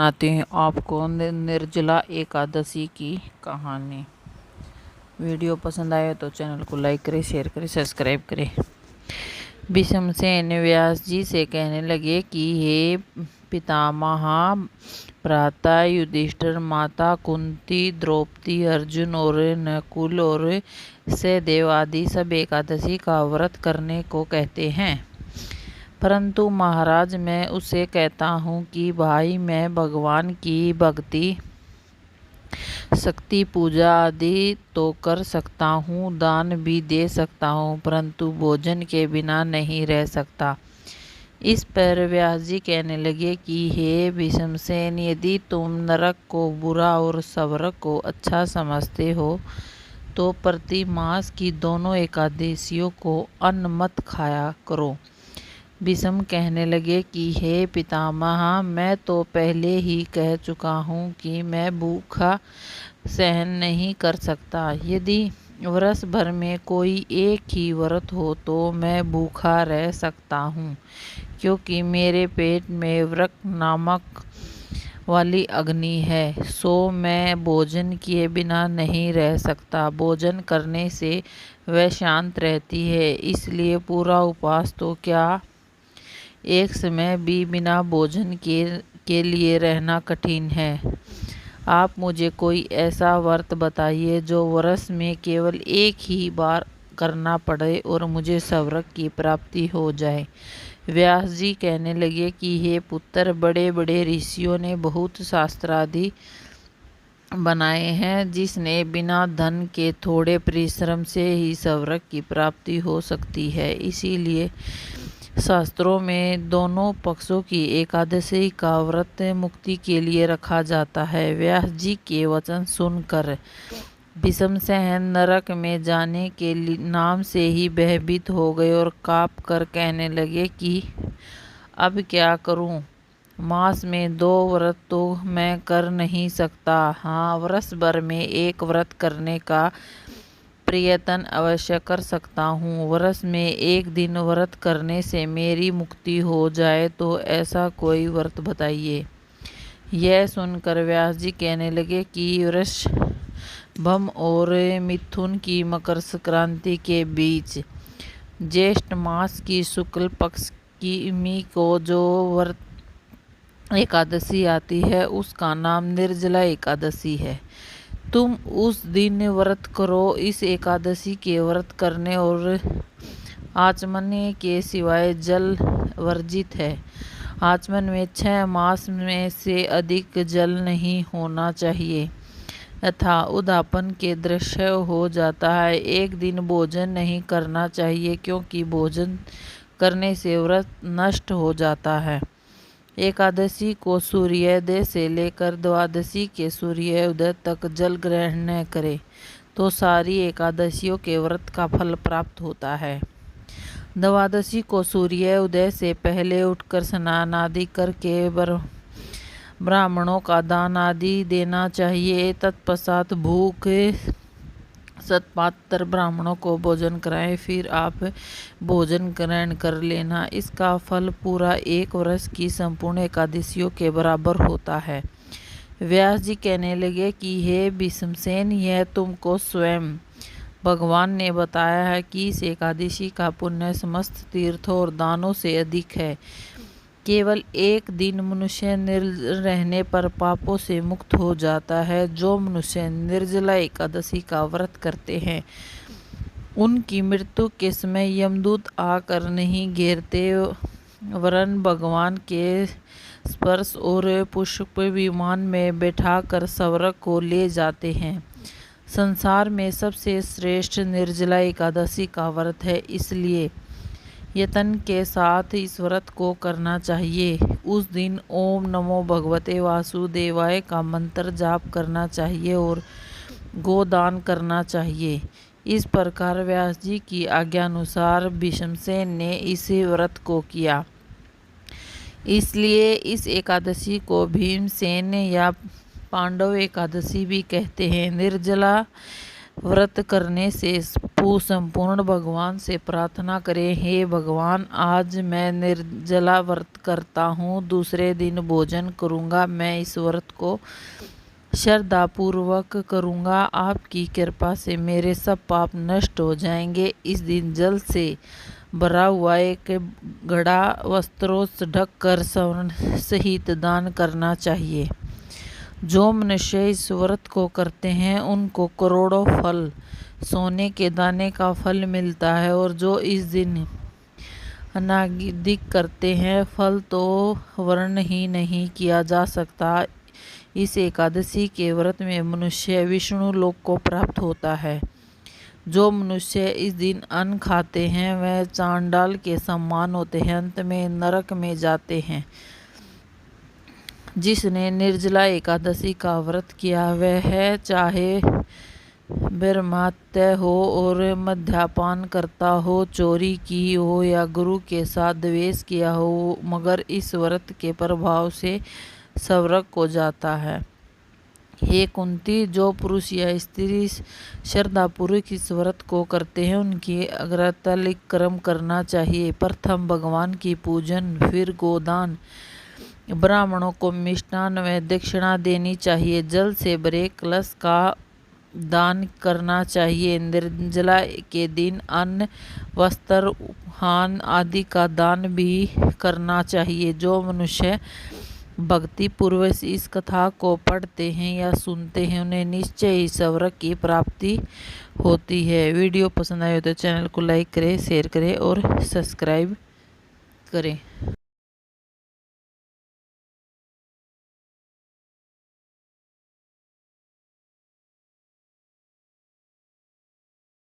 सुनाते हैं आपको निर्जला एकादशी की कहानी। वीडियो पसंद आए तो चैनल को लाइक करें, शेयर करें, सब्सक्राइब करें। भीष्मसेन व्यास जी से कहने लगे कि हे पितामह, भ्राता युधिष्ठिर, माता कुंती, द्रौपदी, अर्जुन और नकुल और सहदेव आदि सब एकादशी का व्रत करने को कहते हैं, परंतु महाराज मैं उसे कहता हूँ कि भाई मैं भगवान की भक्ति, शक्ति, पूजा आदि तो कर सकता हूँ, दान भी दे सकता हूँ, परंतु भोजन के बिना नहीं रह सकता। इस पर व्यास जी कहने लगे कि हे भीष्मसेन, यदि तुम नरक को बुरा और स्वर्ग को अच्छा समझते हो तो प्रति मास की दोनों एकादशियों को अन्न मत खाया करो। भीष्म कहने लगे कि हे पितामह, मैं तो पहले ही कह चुका हूँ कि मैं भूखा सहन नहीं कर सकता। यदि वर्ष भर में कोई एक ही व्रत हो तो मैं भूखा रह सकता हूँ, क्योंकि मेरे पेट में वृक नामक वाली अग्नि है, सो मैं भोजन किए बिना नहीं रह सकता। भोजन करने से वह शांत रहती है, इसलिए पूरा उपवास तो क्या, एक समय भी बिना भोजन के लिए रहना कठिन है। आप मुझे कोई ऐसा व्रत बताइए जो वर्ष में केवल एक ही बार करना पड़े और मुझे स्वर्ग की प्राप्ति हो जाए। व्यास जी कहने लगे कि हे पुत्र, बड़े बड़े ऋषियों ने बहुत शास्त्रादि बनाए हैं, जिसने बिना धन के थोड़े परिश्रम से ही स्वर्ग की प्राप्ति हो सकती है। इसीलिए शास्त्रों में दोनों पक्षों की एकादशी का व्रत मुक्ति के लिए रखा जाता है। व्यास जी के वचन सुनकर भीष्मसेन नरक में जाने के नाम से ही भयभीत हो गए और काँप कर कहने लगे कि अब क्या करूं? मास में 2 व्रत तो मैं कर नहीं सकता। हाँ, वर्ष भर में एक व्रत करने का प्रयत्न अवश्य कर सकता हूँ। वर्ष में एक दिन व्रत करने से मेरी मुक्ति हो जाए तो ऐसा कोई व्रत बताइए। यह सुनकर व्यास जी कहने लगे कि वृषभम और मिथुन की मकर संक्रांति के बीच ज्येष्ठ मास की शुक्ल पक्ष की मी को जो व्रत एकादशी आती है उसका नाम निर्जला एकादशी है। तुम उस दिन व्रत करो। इस एकादशी के व्रत करने और आचमन के सिवाय जल वर्जित है। आचमन में 6 मास में से अधिक जल नहीं होना चाहिए तथा उदापन के दृश्य हो जाता है। एक दिन भोजन नहीं करना चाहिए, क्योंकि भोजन करने से व्रत नष्ट हो जाता है। एकादशी को सूर्योदय से लेकर द्वादशी के सूर्योदय तक जल ग्रहण न करे तो सारी एकादशियों के व्रत का फल प्राप्त होता है। द्वादशी को सूर्योदय से पहले उठकर स्नान आदि करके ब्राह्मणों का दान आदि देना चाहिए। तत्पश्चात भूखे सतपात्र ब्राह्मणों को भोजन कराएं, फिर आप भोजन ग्रहण कर लेना। इसका फल पूरा एक वर्ष की संपूर्ण एकादशियों के बराबर होता है। व्यास जी कहने लगे कि हे भीष्मसेन, यह तुमको स्वयं भगवान ने बताया है कि इस एकादशी का पुण्य समस्त तीर्थों और दानों से अधिक है। केवल एक दिन मनुष्य निर्जल रहने पर पापों से मुक्त हो जाता है। जो मनुष्य निर्जला एकादशी का व्रत करते हैं उनकी मृत्यु के समय यमदूत आकर नहीं घेरते, वरन भगवान के स्पर्श और पुष्प विमान में बैठाकर स्वर्ग को ले जाते हैं। संसार में सबसे श्रेष्ठ निर्जला एकादशी का व्रत है, इसलिए यत्न के साथ इस व्रत को करना चाहिए। उस दिन ओम नमो भगवते वासुदेवाय का मंत्र जाप करना चाहिए और गोदान करना चाहिए। इस प्रकार व्यास जी की आज्ञानुसार भीष्मसेन ने इस व्रत को किया। इसलिए इस एकादशी को भीमसेन या पांडव एकादशी भी कहते हैं। निर्जला व्रत करने से संपूर्ण भगवान से प्रार्थना करें, हे भगवान, आज मैं निर्जला व्रत करता हूँ, दूसरे दिन भोजन करूँगा। मैं इस व्रत को श्रद्धापूर्वक करूँगा। आपकी कृपा से मेरे सब पाप नष्ट हो जाएंगे। इस दिन जल से भरा हुआ एक घड़ा वस्त्रों से ढक कर स्वर्ण सहित दान करना चाहिए। जो मनुष्य इस व्रत को करते हैं उनको करोड़ों फल सोने के दाने का फल मिलता है, और जो इस दिन अनागिक करते हैं फल तो वर्ण ही नहीं किया जा सकता। इस एकादशी के व्रत में मनुष्य विष्णु लोक को प्राप्त होता है। जो मनुष्य इस दिन अन्न खाते हैं वह चांडाल के समान होते हैं, अंत में नरक में जाते हैं। जिसने निर्जला एकादशी का व्रत किया वह चाहे ब्रह्महत्या हो और मद्यपान करता हो, चोरी की हो या गुरु के साथ द्वेष किया हो, मगर इस व्रत के प्रभाव से स्वर्ग को जाता है। हे कुंती, जो पुरुष या स्त्री श्रद्धापूर्वक इस व्रत को करते हैं उनकी अग्रतलिक कर्म करना चाहिए। प्रथम भगवान की पूजन, फिर गोदान, ब्राह्मणों को मिष्टान व दक्षिणा देनी चाहिए। जल से भरे कलश का दान करना चाहिए। निर्जला के दिन अन्न, वस्त्र, उपहार आदि का दान भी करना चाहिए। जो मनुष्य भक्ति पूर्वक इस कथा को पढ़ते हैं या सुनते हैं उन्हें निश्चय ही स्वर्ग की प्राप्ति होती है। वीडियो पसंद आए तो चैनल को लाइक करें, शेयर करें और सब्सक्राइब करें।